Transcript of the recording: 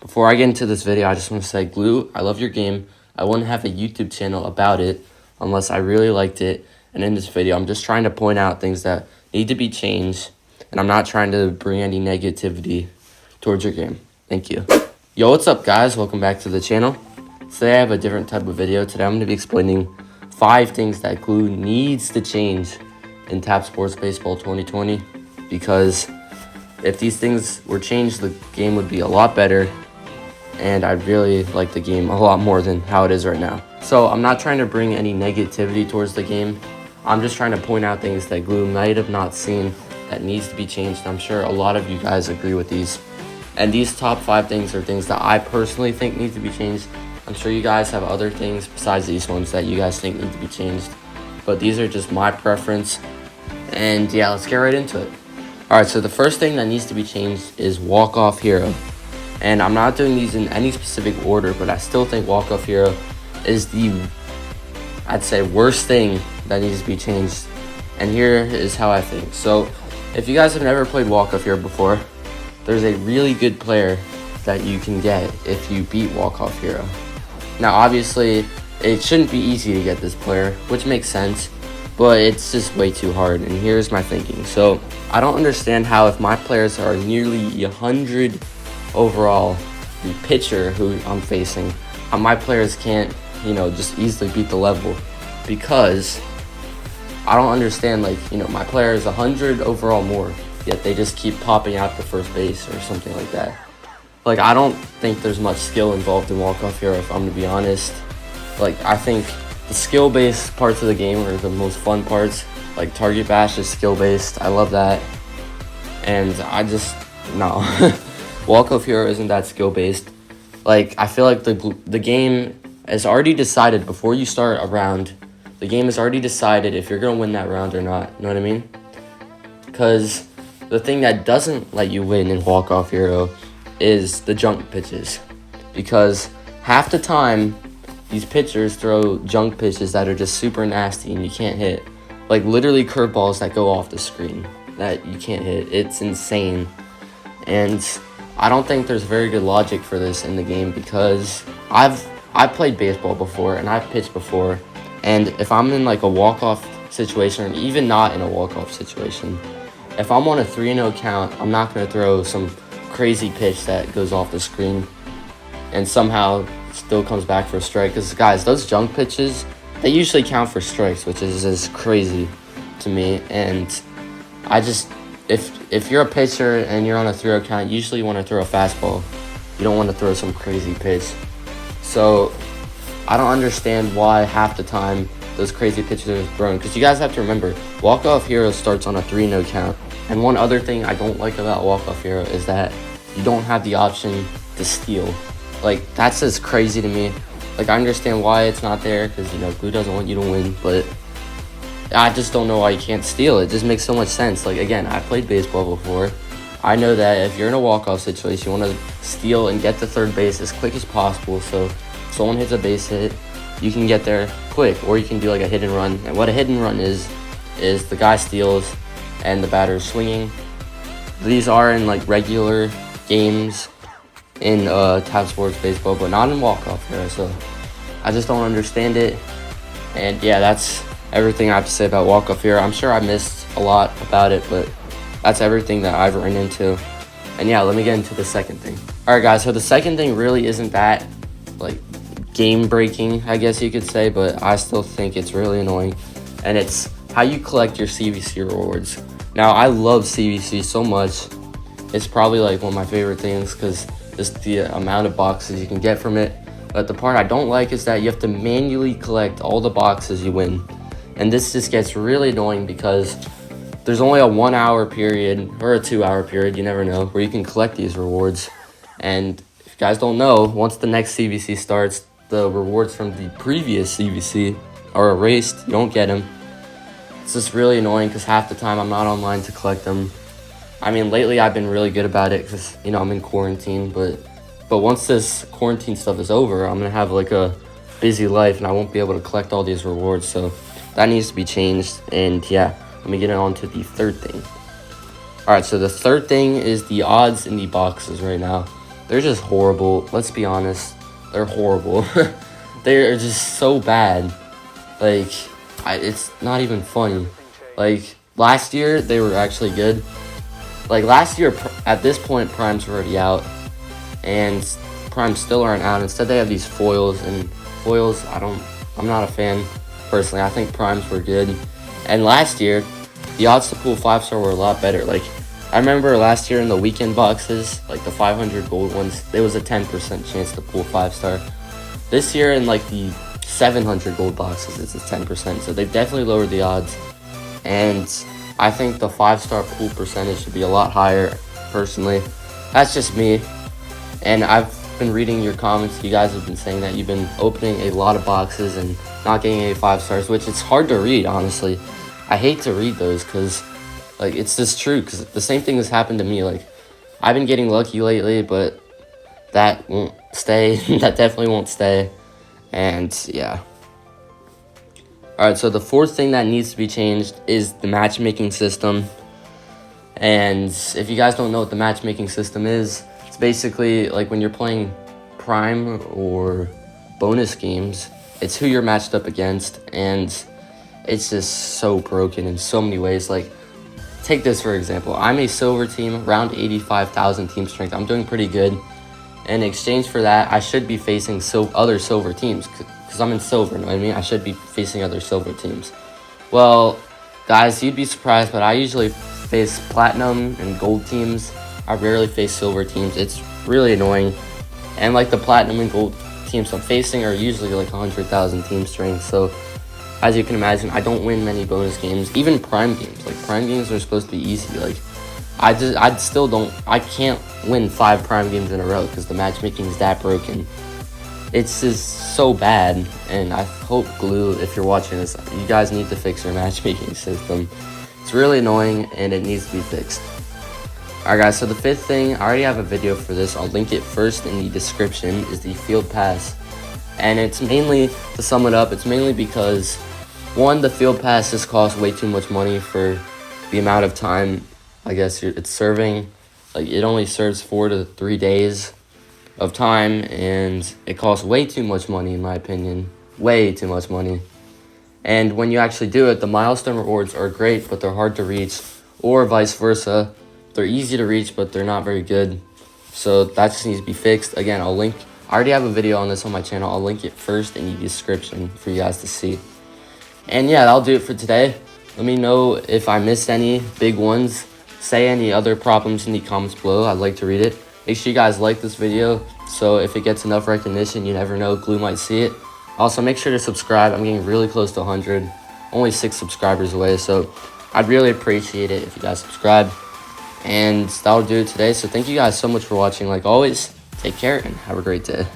Before I get into this video, I just want to say, Glue, I love your game. I wouldn't have a YouTube channel about it unless I really liked it. And in this video, I'm just trying to point out things that need to be changed. And I'm not trying to bring any negativity towards your game. Thank you. Yo, what's up, guys? Welcome back to the channel. Today, I have a different type of video. Today, I'm going to be explaining 5 things that Glue needs to change in Tap Sports Baseball 2020. Because if these things were changed, the game would be a lot better. And I really like the game a lot more than how it is right now. So I'm not trying to bring any negativity towards the game. I'm just trying to point out things that Glue might have not seen that needs to be changed. I'm sure a lot of you guys agree with these. And these top 5 things are things that I personally think need to be changed. I'm sure you guys have other things besides these ones that you guys think need to be changed. But these are just my preference. And yeah, let's get right into it. Alright, so the first thing that needs to be changed is walk-off hero. And I'm not doing these in any specific order, but I still think walk-off hero is the, I'd say, worst thing that needs to be changed. And here is how I think. So if you guys have never played walk-off hero before, there's a really good player that you can get if you beat walk-off hero. Now obviously it shouldn't be easy to get this player, which makes sense, but it's just way too hard. And here's my thinking. So I don't understand how, if my players are nearly 100 overall, the pitcher who I'm facing, how my players can't, just easily beat the level. Because I don't understand, my player is 100 overall more, yet they just keep popping out to first base or something like that. I don't think there's much skill involved in walk-off hero, if I'm to be honest. I think the skill-based parts of the game are the most fun parts. Target bash is skill-based. I love that. And no. Walk-off hero isn't that skill-based. I feel like the game is already decided before you start a round. The game is already decided if you're going to win that round or not. You know what I mean? Because the thing that doesn't let you win in walk-off hero is the junk pitches. Because half the time, these pitchers throw junk pitches that are just super nasty and you can't hit. Literally curveballs that go off the screen that you can't hit. It's insane. And I don't think there's very good logic for this in the game, because I've played baseball before and I've pitched before, and if I'm in a walk-off situation, or even not in a walk-off situation, if I'm on a 3-0 count, I'm not going to throw some crazy pitch that goes off the screen and somehow still comes back for a strike. Because guys, those junk pitches, they usually count for strikes, which is just crazy to me. And if you're a pitcher and you're on a 3-0 count, usually you want to throw a fastball. You don't want to throw some crazy pitch. So I don't understand why half the time those crazy pitches are thrown. Because you guys have to remember, walk-off hero starts on a 3-0 count. And one other thing I don't like about walk-off hero is that you don't have the option to steal. That's just crazy to me. I understand why it's not there, because Glue doesn't want you to win, but I just don't know why you can't steal. It just makes so much sense. Again, I played baseball before. I know that if you're in a walk-off situation, you want to steal and get to third base as quick as possible. So if someone hits a base hit, you can get there quick, or you can do a hit and run. And what a hit and run is the guy steals and the batter is swinging. These are in regular games in Tap Sports Baseball, but not in walk-off hero. So I just don't understand it. And yeah, that's everything I have to say about walk-off hero. I'm sure I missed a lot about it, but that's everything that I've run into. And yeah, let me get into the second thing. Alright guys, so the second thing really isn't that game breaking, I guess you could say, but I still think it's really annoying. And it's how you collect your CVC rewards. Now, I love CVC so much. It's probably one of my favorite things, because just the amount of boxes you can get from it. But the part I don't like is that you have to manually collect all the boxes you win. And this just gets really annoying, because there's only a 1 hour period or a 2 hour period, you never know, where you can collect these rewards. And if you guys don't know, once the next CVC starts, the rewards from the previous CVC are erased. You don't get them. It's just really annoying, because half the time I'm not online to collect them. I mean, lately I've been really good about it, because I'm in quarantine, but once this quarantine stuff is over, I'm gonna have a busy life and I won't be able to collect all these rewards. So that needs to be changed. And yeah, let me get on to the third thing. Alright, so the third thing is the odds in the boxes right now. they're just horrible. Let's be honest, they're horrible. They're just so bad. Like, it's not even funny. Like, last year, they were actually good. Like, last year, at this point, Primes were already out. And Primes still aren't out. Instead, they have these foils. And foils, I'm not a fan, personally. I think Primes were good. And last year, the odds to pull 5-star were a lot better. Like, I remember last year in the weekend boxes, like the 500 gold ones, there was a 10% chance to pull 5-star. This year in like the 700 gold boxes, it's a 10%. So they've definitely lowered the odds. And I think the 5-star pull percentage should be a lot higher, personally. That's just me. And I've been reading your comments. You guys have been saying that you've been opening a lot of boxes and not getting any 5-stars, which it's hard to read, honestly. I hate to read those because, like, it's just true. Because the same thing has happened to me. Like, I've been getting lucky lately, but that won't stay. That definitely won't stay. And, yeah. Alright, so the fourth thing that needs to be changed is the matchmaking system. And if you guys don't know what the matchmaking system is, it's basically like when you're playing Prime or bonus games, it's who you're matched up against, and it's just so broken in so many ways. Like, take this for example. I'm a silver team, around 85,000 team strength. I'm doing pretty good. In exchange for that, I should be facing other silver teams because I'm in silver, you know what I mean? I should be facing other silver teams. Well, guys, you'd be surprised, but I usually face platinum and gold teams. I rarely face silver teams. It's really annoying. And like the platinum and gold teams I'm facing are usually like 100,000 team strength. So as you can imagine, I don't win many bonus games, even prime games. Like, prime games are supposed to be easy. Like, I can't win 5 prime games in a row because the matchmaking is that broken. It's just so bad, and I hope Glue, if you're watching this, you guys need to fix your matchmaking system. It's really annoying, and it needs to be fixed. Alright guys, so the fifth thing, I already have a video for this. I'll link it first in the description, is the field pass. And it's mainly, to sum it up, it's mainly because, one, the field pass just costs way too much money for the amount of time, I guess, it's serving. Like, it only serves 4 to 3 days of time, and it costs way too much money, in my opinion. Way too much money. And when you actually do it, the milestone rewards are great, but they're hard to reach, or vice versa. They're easy to reach, but they're not very good. So that just needs to be fixed. Again, I already have a video on this on my channel. I'll link it first in the description for you guys to see. And yeah, that'll do it for today. Let me know if I missed any big ones. Say any other problems in the comments below. I'd like to read it. Make sure you guys like this video, so if it gets enough recognition, you never know, Glue might see it. Also, make sure to subscribe. I'm getting really close to 100. Only 6 subscribers away, so I'd really appreciate it if you guys subscribe. And that'll do it today. So thank you guys so much for watching. Like always, take care and have a great day.